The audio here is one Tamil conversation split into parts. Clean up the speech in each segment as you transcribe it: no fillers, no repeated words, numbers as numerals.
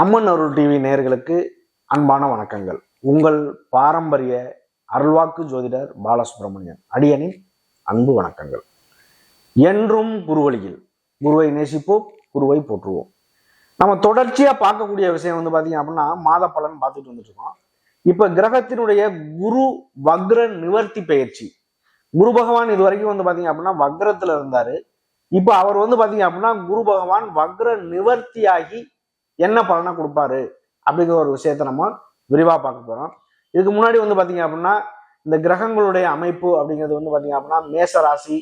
அம்மன் அருள் டிவி நேயர்களுக்கு அன்பான வணக்கங்கள். உங்கள் பாரம்பரிய அருள்வாக்கு ஜோதிடர் பாலசுப்ரமணியன் அடியனின் அன்பு வணக்கங்கள். என்றும் குருவழியில் குருவை நேசிப்போம், குருவை போற்றுவோம். நம்ம தொடர்ச்சியா பார்க்கக்கூடிய விஷயம் பாத்தீங்க அப்படின்னா மாத பலன் பார்த்துட்டு வந்துட்டு இருக்கோம். இப்ப கிரகத்தினுடைய குரு வக்ர நிவர்த்தி பயிற்சி. குரு பகவான் இது வரைக்கும் பாத்தீங்க அப்படின்னா வக்ரத்துல இருந்தாரு. இப்ப அவர் பாத்தீங்க அப்படின்னா குரு பகவான் வக்ர நிவர்த்தியாகி என்ன பலனை கொடுப்பாரு அப்படிங்கிற ஒரு விஷயத்த நம்ம விரிவா பார்க்க போறோம். இதுக்கு முன்னாடி பாத்தீங்க அப்படின்னா இந்த கிரகங்களுடைய அமைப்பு அப்படிங்கிறது பாத்தீங்க அப்படின்னா மேச ராசி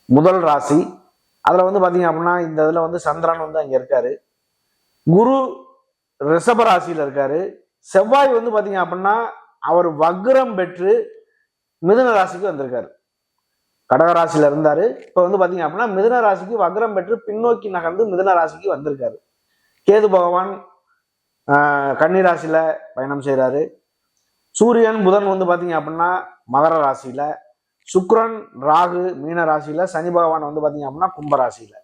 முதல் ராசி. அதுல பாத்தீங்க அப்படின்னா இந்த இதுல சந்திரன் அங்க இருக்காரு. குரு ரிஷப ராசியில இருக்காரு. செவ்வாய் பாத்தீங்க அப்படின்னா அவர் வக்ரம் பெற்று மிதுன ராசிக்கு வந்திருக்காரு. கடகராசியில இருந்தாரு. இப்ப பாத்தீங்க அப்படின்னா மிதுன ராசிக்கு வக்ரம் பெற்று பின்னோக்கி நகர்ந்து மிதுன ராசிக்கு வந்திருக்காரு. கேது பகவான் கன்னிராசியில பயணம் செய்யறாரு. சூரியன் புதன் பாத்தீங்க அப்படின்னா மகர ராசியில, சுக்கிரன் ராகு மீன ராசியில, சனி பகவான் பாத்தீங்க அப்படின்னா கும்பராசியில.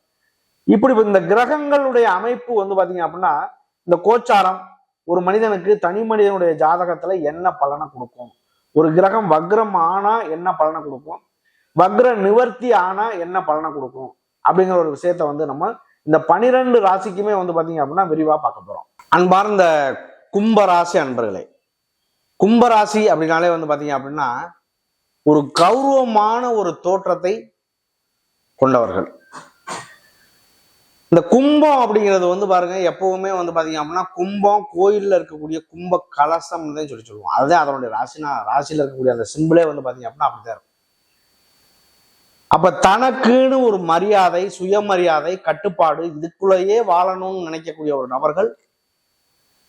இப்படி இந்த கிரகங்களுடைய அமைப்பு பாத்தீங்க அப்படின்னா இந்த கோச்சாரம் ஒரு மனிதனுக்கு தனி மனிதனுடைய ஜாதகத்துல என்ன பலனை கொடுக்கும், ஒரு கிரகம் வக்ரம் ஆனா என்ன பலனை கொடுக்கும், வக்ர நிவர்த்தி ஆனா என்ன பலனை கொடுக்கும் அப்படிங்கிற ஒரு விஷயத்த நம்ம இந்த 12 ராசிக்குமே பாத்தீங்க அப்படின்னா விரிவா பார்க்க போறோம். அன்பார்ந்த கும்பராசி அன்பர்களே, கும்பராசி அப்படின்னாலே பாத்தீங்க அப்படின்னா ஒரு கௌரவமான ஒரு தோற்றத்தை கொண்டவர்கள். இந்த கும்பம் அப்படிங்கிறது பாருங்க எப்பவுமே பாத்தீங்க அப்படின்னா கும்பம் கோயில்ல இருக்கக்கூடிய கும்ப கலசம் தான் சொல்லுவோம். அதுதான் அதனுடைய ராசியில இருக்கக்கூடிய அந்த சிம்பிளே பாத்தீங்க அப்படின்னா அப்படிதான் இருக்கும். அப்ப தனக்குன்னு ஒரு மரியாதை, சுயமரியாதை, கட்டுப்பாடு, இதுக்குள்ளேயே வாழணும்னு நினைக்கக்கூடிய ஒரு நபர்கள்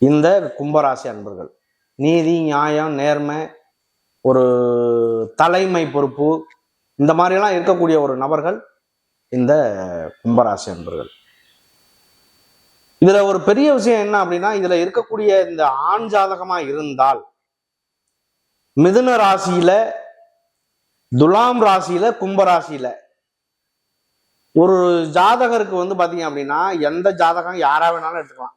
இந்த கும்பராசி அன்பர்கள். நீதி, நியாயம், நேர்மை, ஒரு தலைமை பொறுப்பு, இந்த மாதிரிலாம் இருக்கக்கூடிய ஒரு நபர்கள் இந்த கும்பராசி அன்பர்கள். இதுல ஒரு பெரிய விஷயம் என்ன அப்படின்னா, இதுல இருக்கக்கூடிய இந்த ஆண் ஜாதகமா இருந்தால் மிதுன ராசியில, துலாம் ராசியில, கும்பராசியில ஒரு ஜாதகருக்கு பாத்தீங்க அப்படின்னா எந்த ஜாதகம் யாரா வேணாலும் எடுத்துக்கலாம்.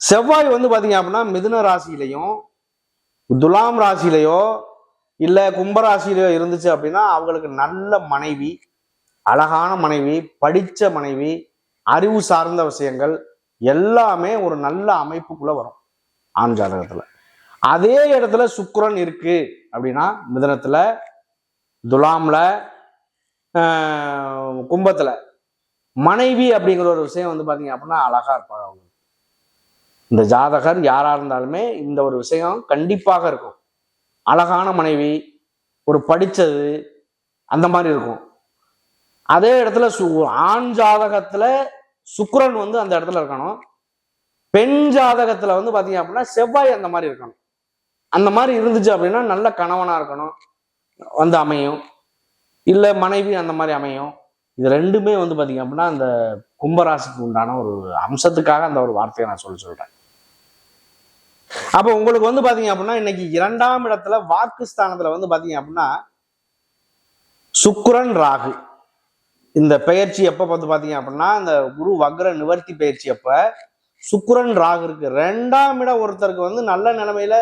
செவ்வாய் பாத்தீங்க அப்படின்னா மிதுன ராசியிலையும் துலாம் ராசியிலையோ இல்ல கும்பராசியிலையோ இருந்துச்சு அப்படின்னா அவங்களுக்கு நல்ல மனைவி, அழகான மனைவி, படிச்ச மனைவி, அறிவு சார்ந்த விஷயங்கள் எல்லாமே ஒரு நல்ல அமைப்புக்குள்ள வரும் ஆண் ஜாதகத்துல. அதே இடத்துல சுக்கிரன் இருக்கு அப்படின்னா மிதுனத்துல, துலாம்ல, கும்பத்துல மனைவி அப்படிங்கிற ஒரு விஷயம் பாத்தீங்க அப்படின்னா அழகா இருப்பாங்க அவங்க. இந்த ஜாதகர் யாரா இருந்தாலுமே இந்த ஒரு விஷயம் கண்டிப்பாக இருக்கும். அழகான மனைவி, ஒரு படிச்சது, அந்த மாதிரி இருக்கும். அதே இடத்துல ஆண் ஜாதகத்துல சுக்கிரன் அந்த இடத்துல இருக்கணும். பெண் ஜாதகத்துல பாத்தீங்க அப்படின்னா செவ்வாய் அந்த மாதிரி இருக்கணும். அந்த மாதிரி இருந்துச்சு அப்படின்னா நல்ல கணவனா இருக்கணும் அமையும், இல்ல மனைவி அந்த மாதிரி அமையும். இது ரெண்டுமே பாத்தீங்க அப்படின்னா அந்த கும்பராசிக்கு உண்டான ஒரு அம்சத்துக்காக அந்த ஒரு வார்த்தையை நான் சொல்றேன். அப்ப உங்களுக்கு பாத்தீங்க அப்படின்னா இன்னைக்கு 2ஆம் இடத்துல வாக்குஸ்தானத்துல பாத்தீங்க அப்படின்னா சுக்கிரன் ராகு இந்த பெயர்ச்சி எப்ப பாத்தீங்க அப்படின்னா இந்த குரு வக்ர நிவர்த்தி பயிற்சி அப்ப சுக்கிரன் ராகு இருக்கு. 2ஆம் இடம் ஒருத்தருக்கு நல்ல நிலைமையில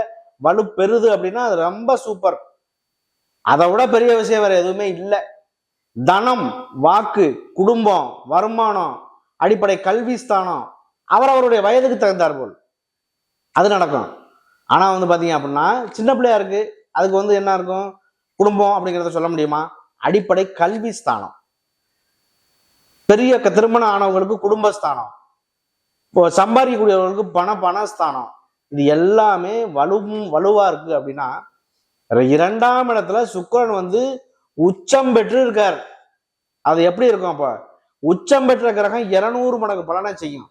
வலு பெறுது அப்படின்னா அது ரொம்ப சூப்பர். அதை விட பெரிய விஷயம் வேற எதுவுமே இல்லை. தனம், வாக்கு, குடும்பம், வருமானம், அடிப்படை கல்வி ஸ்தானம் அவருடைய வயதுக்கு தகுந்தார் போல் அது நடக்கும். ஆனா பாத்தீங்க அப்படின்னா சின்ன பிள்ளையா இருக்கு, அதுக்கு என்ன இருக்கும், குடும்பம் அப்படிங்கிறத சொல்ல முடியுமா? அடிப்படை கல்வி ஸ்தானம். பெரிய திருமணம் ஆனவங்களுக்கு குடும்பஸ்தானம், இப்போ சம்பாதிக்கக்கூடியவர்களுக்கு பணஸ்தானம். இது எல்லாமே வலுவா இருக்கு அப்படின்னா 2ஆம் இடத்துல சுக்கிரன் உச்சம் பெற்று இருக்கார். அது எப்படி இருக்கும்? அப்ப உச்சம் பெற்ற கிரகம் 200 மடங்கு பலனை செய்யும்.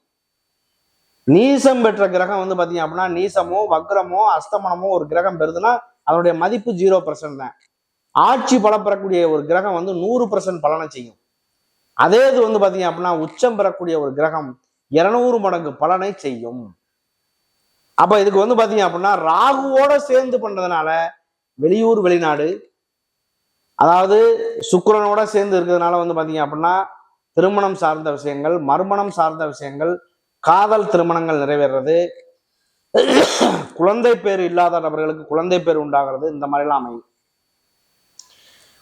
நீசம் பெற்ற கிரகம் பாத்தீங்க அப்படின்னா நீசமோ வக்ரமோ அஸ்தமனமோ ஒரு கிரகம் பெறுதுன்னா அதனுடைய மதிப்பு 0% தான். ஆட்சி பலம் பெறக்கூடிய ஒரு கிரகம் 100% பலனை செய்யும். அதே இது பாத்தீங்க அப்படின்னா உச்சம் பெறக்கூடிய ஒரு கிரகம் 200 மடங்கு பலனை செய்யும். அப்ப இதுக்கு பாத்தீங்க அப்படின்னா ராகுவோட சேர்ந்து பண்றதுனால வெளியூர் வெளிநாடு, அதாவது சுக்கிரனோட சேர்ந்து இருக்கிறதுனால பாத்தீங்க அப்படின்னா திருமணம் சார்ந்த விஷயங்கள், மறுமணம் சார்ந்த விஷயங்கள், காதல் திருமணங்கள் நிறைவேறது, குழந்தை பேர் இல்லாத நபர்களுக்கு குழந்தை பேர் உண்டாகிறது, இந்த மாதிரிலாம் அமையும்.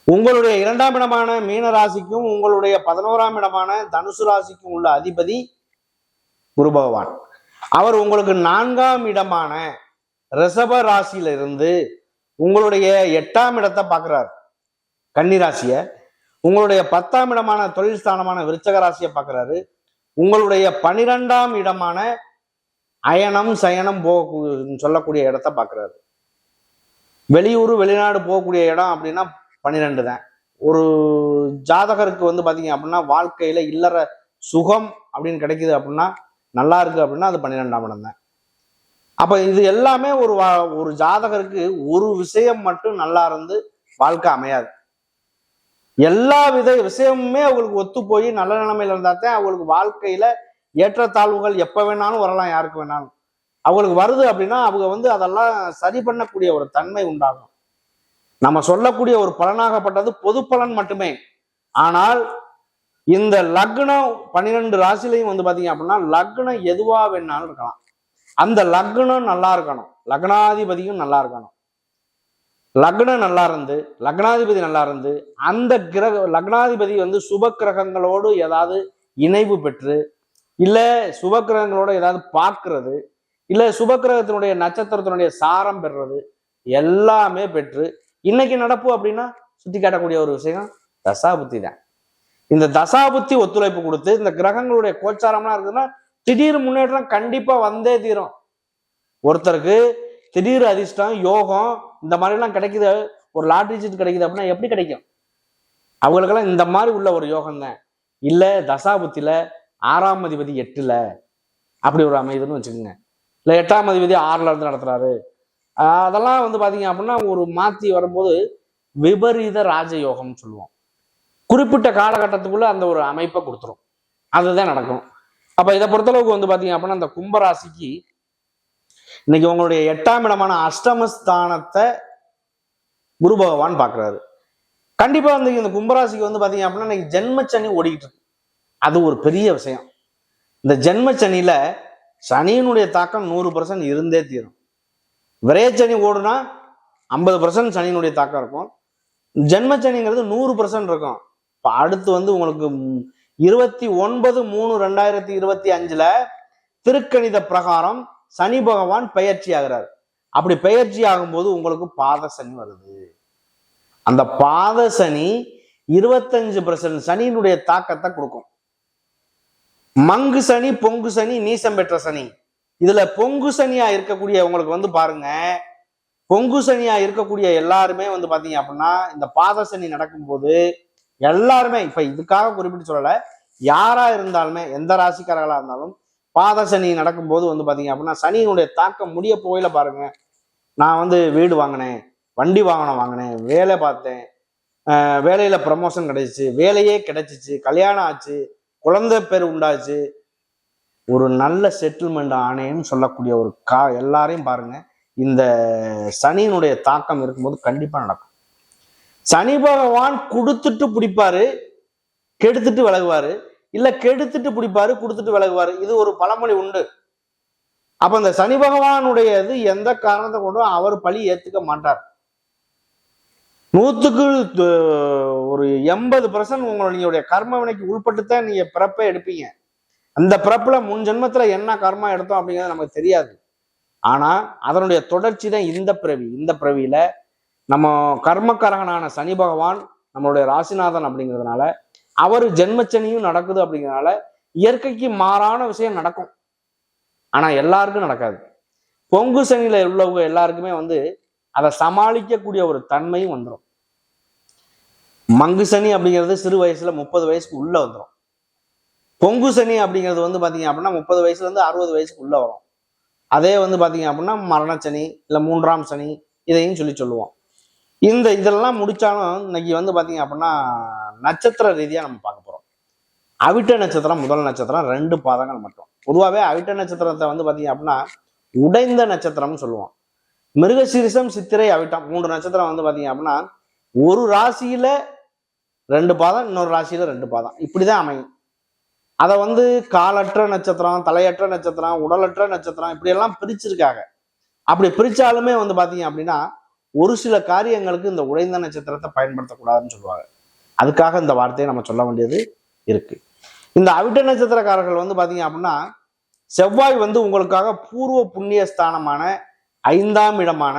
உங்களுடைய 2ஆம் இடமான மீன ராசிக்கும் உங்களுடைய 11ஆம் இடமான தனுசு ராசிக்கும் உள்ள அதிபதி குரு பகவான். அவர் உங்களுக்கு 4ஆம் இடமான ரிஷப ராசியில இருந்து உங்களுடைய 8ஆம் இடத்தை பார்க்கிறார், கன்னி ராசிய. உங்களுடைய 10ஆம் இடமான தொழில் ஸ்தானமான விருச்சக ராசியை பார்க்கிறாரு. உங்களுடைய 12ஆம் இடமான அயனம் சயனம் சொல்லக்கூடிய இடத்தை பார்க்கிறாரு. வெளியூர் வெளிநாடு போகக்கூடிய இடம் அப்படின்னா 12 தான். ஒரு ஜாதகருக்கு வந்து பாத்தீங்க அப்படின்னா வாழ்க்கையில இல்லற சுகம் அப்படின்னு கிடைக்குது அப்படின்னா, நல்லா இருக்கு அப்படின்னா அது 12ஆம் இடம் தான். அப்ப இது எல்லாமே ஒரு ஜாதகருக்கு ஒரு விஷயம் மட்டும் நல்லா இருந்து வாழ்க்கை அமையாது. எல்லா வித விஷயமுமே அவங்களுக்கு ஒத்து போய் நல்ல நிலைமையில இருந்தா தான் அவங்களுக்கு வாழ்க்கையில ஏற்றத்தாழ்வுகள் எப்ப வேணாலும் வரலாம், யாருக்கு வேணாலும். அவங்களுக்கு வருது அப்படின்னா அவங்க வந்து அதெல்லாம் சரி பண்ணக்கூடிய ஒரு தன்மை உண்டாகும். நம்ம சொல்லக்கூடிய ஒரு பலனாகப்பட்டது பொது பலன் மட்டுமே. ஆனால் இந்த லக்னம் 12 ராசிலையும் வந்து பாத்தீங்க அப்படின்னா லக்னம் எதுவா வேணாலும் இருக்கலாம். அந்த லக்னம் நல்லா இருக்கணும், லக்னாதிபதியும் நல்லா இருக்கணும். லக்னம் நல்லா இருந்து லக்னாதிபதி நல்லா இருந்து அந்த லக்னாதிபதி வந்து சுப கிரகங்களோடு ஏதாவது இணைவு பெற்று, இல்ல சுப கிரகங்களோட ஏதாவது பார்க்கறது, இல்ல சுப கிரகத்தினுடைய நட்சத்திரத்தினுடைய சாரம் பெறுறது, எல்லாமே பெற்று இன்னைக்கு நடப்பு அப்படின்னா சுத்தி காட்டக்கூடிய ஒரு விஷயம் தசாபுத்தி தான். இந்த தசாபுத்தி ஒத்துழைப்பு கொடுத்து இந்த கிரகங்களுடைய கோச்சாரம்லாம் இருக்குதுன்னா திடீர் முன்னேற்றம் கண்டிப்பா வந்தே தீரும். ஒருத்தருக்கு திடீர் அதிர்ஷ்டம் யோகம் இந்த மாதிரி எல்லாம் கிடைக்குது, ஒரு லாட்ரி சீட் கிடைக்குது அப்படின்னா எப்படி கிடைக்கும்? அவங்களுக்கெல்லாம் இந்த மாதிரி உள்ள ஒரு யோகம் தான். இல்ல தசாபுத்தில 6ஆம் அதிபதி 8ல அப்படி ஒரு அமைதுன்னு வச்சுக்கோங்க, இல்ல 8ஆம் அதிபதி 6ல இருந்து நடத்துறாரு, அதெல்லாம் வந்து பாத்தீங்க அப்படின்னா ஒரு மாத்தி வரும்போது விபரீத ராஜயோகம்னு சொல்லுவோம். குறிப்பிட்ட காலகட்டத்துக்குள்ள அந்த ஒரு அமைப்பை கொடுத்துரும், அதுதான் நடக்கும். அப்ப இதை பொறுத்தளவுக்கு வந்து பாத்தீங்க அப்படின்னா இந்த கும்பராசிக்கு இன்னைக்கு உங்களுடைய 8ஆம் இடமான அஷ்டமஸ்தானத்தை குரு பகவான் பாக்குறாரு. கண்டிப்பா வந்து இந்த கும்பராசிக்கு வந்து பாத்தீங்க அப்படின்னா இன்னைக்கு ஜென்மச்சனி ஓடிக்கிட்டு இருக்கு. அது ஒரு பெரிய விஷயம். இந்த ஜென்மச்சனியில சனியினுடைய தாக்கம் 100% இருந்தே தீரும். விரையச்சனி ஓடுனா 50% சனியினுடைய தாக்கம் இருக்கும். ஜென்மச்சனிங்கிறது 100% இருக்கும். இப்ப அடுத்து வந்து உங்களுக்கு 29/3/2025 திருக்கணித பிரகாரம் சனி பகவான் பெயர்ச்சி ஆகிறார். அப்படி பெயர்ச்சி ஆகும்போது உங்களுக்கு பாத சனி வருது. அந்த பாத சனி 25% சனியினுடைய தாக்கத்தை கொடுக்கும். மங்கு சனி பொங்கு சனி நீசம் பெற்ற சனி. இதுல பொங்கு சனியா இருக்கக்கூடிய உங்களுக்கு வந்து பாருங்க, பொங்கு சனியா இருக்கக்கூடிய எல்லாருமே வந்து பாத்தீங்க அப்படின்னா இந்த பாத சனி நடக்கும்போது எல்லாருமே, இப்ப இதுக்காக குறிப்பிட்டு சொல்லல, யாரா இருந்தாலுமே எந்த ராசிக்காரர்களா இருந்தாலும் பாத சனி நடக்கும்போது வந்து பாத்தீங்க அப்படின்னா சனியினுடைய தாக்கம் முடிய போயில பாருங்க. நான் வந்து வீடு வாங்கினேன், வண்டி வாங்கினேன், வேலை பார்த்தேன், வேலையில ப்ரமோஷன் கிடைச்சிச்சு, வேலையே கிடைச்சிச்சு, கல்யாணம் ஆச்சு, குழந்தை பேர் உண்டாச்சு, ஒரு நல்ல செட்டில்மெண்ட் ஆனேன்னு சொல்லக்கூடிய ஒரு எல்லாரையும் பாருங்க இந்த சனியினுடைய தாக்கம் இருக்கும்போது கண்டிப்பா நடக்கும். சனி பகவான் கொடுத்துட்டு பிடிப்பாரு, கெடுத்துட்டு விலகுவாரு, இல்ல கெடுத்துட்டு பிடிப்பாரு, கொடுத்துட்டு விலகுவாரு. இது ஒரு பழமொழி உண்டு. அப்ப இந்த சனி பகவானுடையது எந்த காரணத்தை கொண்டும் அவர் பழி ஏத்துக்க மாட்டார். 100க்கு ஒரு 80% உங்களுடைய கர்ம வினைக்கு உள்பட்டுத்தான் நீங்க பிறப்பை எடுப்பீங்க. அந்த பிறப்புல முன் ஜென்மத்துல என்ன கர்மா எடுத்தோம் அப்படிங்கிறது நமக்கு தெரியாது. ஆனா அதனுடைய தொடர்ச்சி தான் இந்த பிறவி. இந்த பிறவியில நம்ம கர்மக்காரகனான சனி பகவான் நம்மளுடைய ராசிநாதன் அப்படிங்கிறதுனால, அவர் ஜென்மச்சனியும் நடக்குது அப்படிங்கிறதுனால இயற்கைக்கு மாறான விஷயம் நடக்கும். ஆனா எல்லாருக்கும் நடக்காது. பொங்கு சனியில உள்ளவங்க எல்லாருக்குமே வந்து அதை சமாளிக்கக்கூடிய ஒரு தன்மையும் வந்துடும். மங்கு சனி அப்படிங்கிறது சிறு வயசுல 30 வயசுக்கு உள்ள வந்துடும். பொங்கு சனி அப்படிங்கிறது வந்து பாத்தீங்க அப்படின்னா 30 வயசுல இருந்து 60 வயசுக்கு உள்ள வரும். அதே வந்து பாத்தீங்க அப்படின்னா மரணச்சனி இல்ல 3ஆம் சனி இதையும் சொல்லுவோம். இதெல்லாம் முடிச்சாலும் இன்னைக்கு வந்து பாத்தீங்க அப்படின்னா நட்சத்திர ரீதியா நம்ம பார்க்க போறோம். அவிட்ட நட்சத்திரம் முதல் நட்சத்திரம் 2 பாதங்கள் மட்டும். பொதுவாகவே அவிட்ட நட்சத்திரத்தை வந்து பாத்தீங்க அப்படின்னா உடைந்த நட்சத்திரம்னு சொல்லுவோம். மிருகசீரிசம் சித்திரை அவிட்டம் 3 நட்சத்திரம் வந்து பாத்தீங்க அப்படின்னா ஒரு ராசியில 2 பாதம், இன்னொரு ராசியில 2 பாதம், இப்படிதான் அமையும். அதை வந்து காலற்ற நட்சத்திரம், தலையற்ற நட்சத்திரம், உடலற்ற நட்சத்திரம் இப்படியெல்லாம் பிரிச்சிருக்காங்க. அப்படி பிரிச்சாலுமே வந்து பாத்தீங்க அப்படின்னா ஒரு சில காரியங்களுக்கு இந்த உடைந்த நட்சத்திரத்தை பயன்படுத்தக்கூடாதுன்னு சொல்லுவாங்க. அதுக்காக இந்த வார்த்தையை நம்ம சொல்ல வேண்டியது இருக்கு. இந்த அவிட்ட நட்சத்திரக்காரர்கள் வந்து பாத்தீங்க அப்படின்னா செவ்வாய் வந்து உங்களுக்காக பூர்வ புண்ணிய ஸ்தானமான 5ஆம் இடமான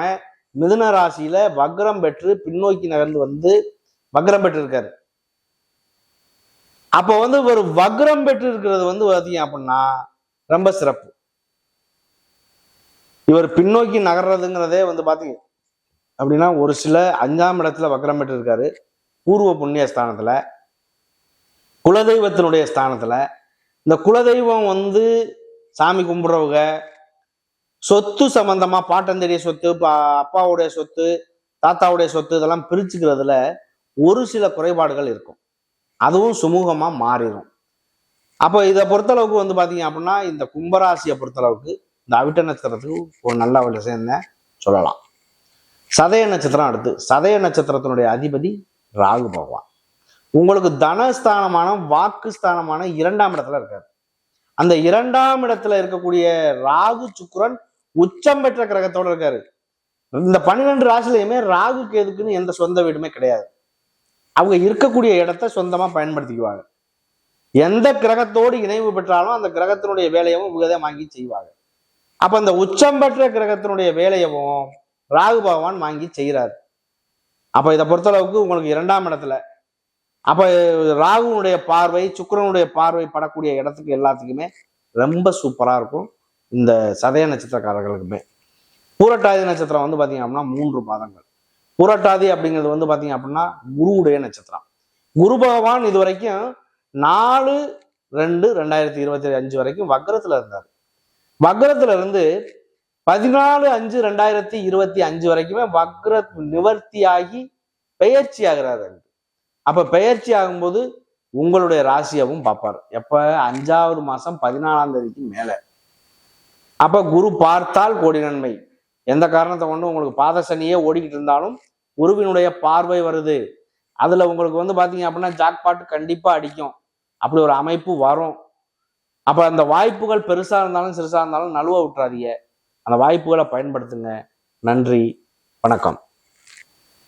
மிதுன ராசியில வக்ரம் பெற்று பின்னோக்கி நகர்ந்து வந்து வக்ரம் பெற்று இருக்காரு. அப்போ வந்து ஒரு வக்ரம் பெற்று இருக்கிறது வந்து பாத்தீங்க அப்படின்னா ரொம்ப சிறப்பு. இவர் பின்னோக்கி நகர்றதுங்கிறதே வந்து பாத்தீங்க அப்படின்னா ஒரு சில 5ஆம் இடத்துல வக்ரம் பெற்று இருக்காரு, பூர்வ புண்ணிய ஸ்தானத்துல, குலதெய்வத்தினுடைய ஸ்தானத்துல. இந்த குலதெய்வம் வந்து சாமி கும்பிடுறவங்க சொத்து சம்பந்தமா பாட்டந்தெரிய சொத்து, அப்பாவுடைய சொத்து, தாத்தாவுடைய சொத்து இதெல்லாம் பிரிச்சுக்கிறதுல ஒரு சில குறைபாடுகள் இருக்கும். அதுவும் சுமூகமா மாறிடும். அப்போ இதை பொறுத்தளவுக்கு வந்து பாத்தீங்க அப்படின்னா இந்த கும்பராசியை பொறுத்தளவுக்கு இந்த அவிட்ட நட்சத்திரத்துக்கு ஒரு நல்ல விஷயம் சொல்லலாம். சதய நட்சத்திரம் அடுத்து. சதய நட்சத்திரத்தினுடைய அதிபதி ராகு பகவான். உங்களுக்கு தனஸ்தானமான வாக்குஸ்தானமான 2ஆம் இடத்துல இருக்காரு. அந்த 2ஆம் இடத்துல இருக்கக்கூடிய ராகு சுக்கிரன் உச்சம் பெற்ற கிரகத்தோட இருக்காரு. இந்த 12 ராசிலையுமே ராகு கேதுக்குன்னு எந்த சொந்த வீடுமே கிடையாது. அவங்க இருக்கக்கூடிய இடத்த சொந்தமா பயன்படுத்திக்குவாங்க. எந்த கிரகத்தோடு இணைவு பெற்றாலும் அந்த கிரகத்தினுடைய வேலையவும் இவங்கதான் வாங்கி செய்வாங்க. அப்ப அந்த உச்சம் பெற்ற கிரகத்தினுடைய வேலையவும் ராகு பகவான் வாங்கி செய்கிறார். அப்ப இதை பொறுத்தளவுக்கு உங்களுக்கு 2ஆம் இடத்துல அப்ப ராகுனுடைய பார்வை சுக்கிரனுடைய பார்வை படக்கூடிய இடத்துக்கு எல்லாத்துக்குமே ரொம்ப சூப்பரா இருக்கும். இந்த சதய நட்சத்திரக்காரர்களுக்குமே பூரட்டாதி நட்சத்திரம் வந்து பாத்தீங்க அப்படின்னா 3 பாதங்கள். பூரட்டாதி அப்படிங்கிறது வந்து பாத்தீங்க அப்படின்னா குருவுடைய நட்சத்திரம். குரு பகவான் இது வரைக்கும் 4/2/2025 வரைக்கும் வக்ரத்துல இருந்தார். வக்ரத்துல இருந்து 14/5/2025 வரைக்குமே வக்ர நிவர்த்தியாகி பெயர்ச்சி ஆகிறாரு. அப்ப பெயர்ச்சி ஆகும்போது உங்களுடைய ராசியவும் பார்ப்பார். எப்ப 5ஆவது மாசம் 14ஆம் தேதிக்கு மேல. அப்ப குரு பார்த்தால் கோடி நன்மை. எந்த காரணத்தை கொண்டு உங்களுக்கு பாத சனியே ஓடிக்கிட்டு இருந்தாலும் குருவினுடைய பார்வை வருது. அதுல உங்களுக்கு வந்து பாத்தீங்க அப்படின்னா ஜாக்பாட் கண்டிப்பா அடிக்கும். அப்படி ஒரு அமைப்பு வரும். அப்ப அந்த வாய்ப்புகள் பெருசா இருந்தாலும் சிறுசா இருந்தாலும் நழுவ விட்டுறாதீங்க. அந்த வாய்ப்புகளை பயன்படுத்துங்க. நன்றி, வணக்கம்.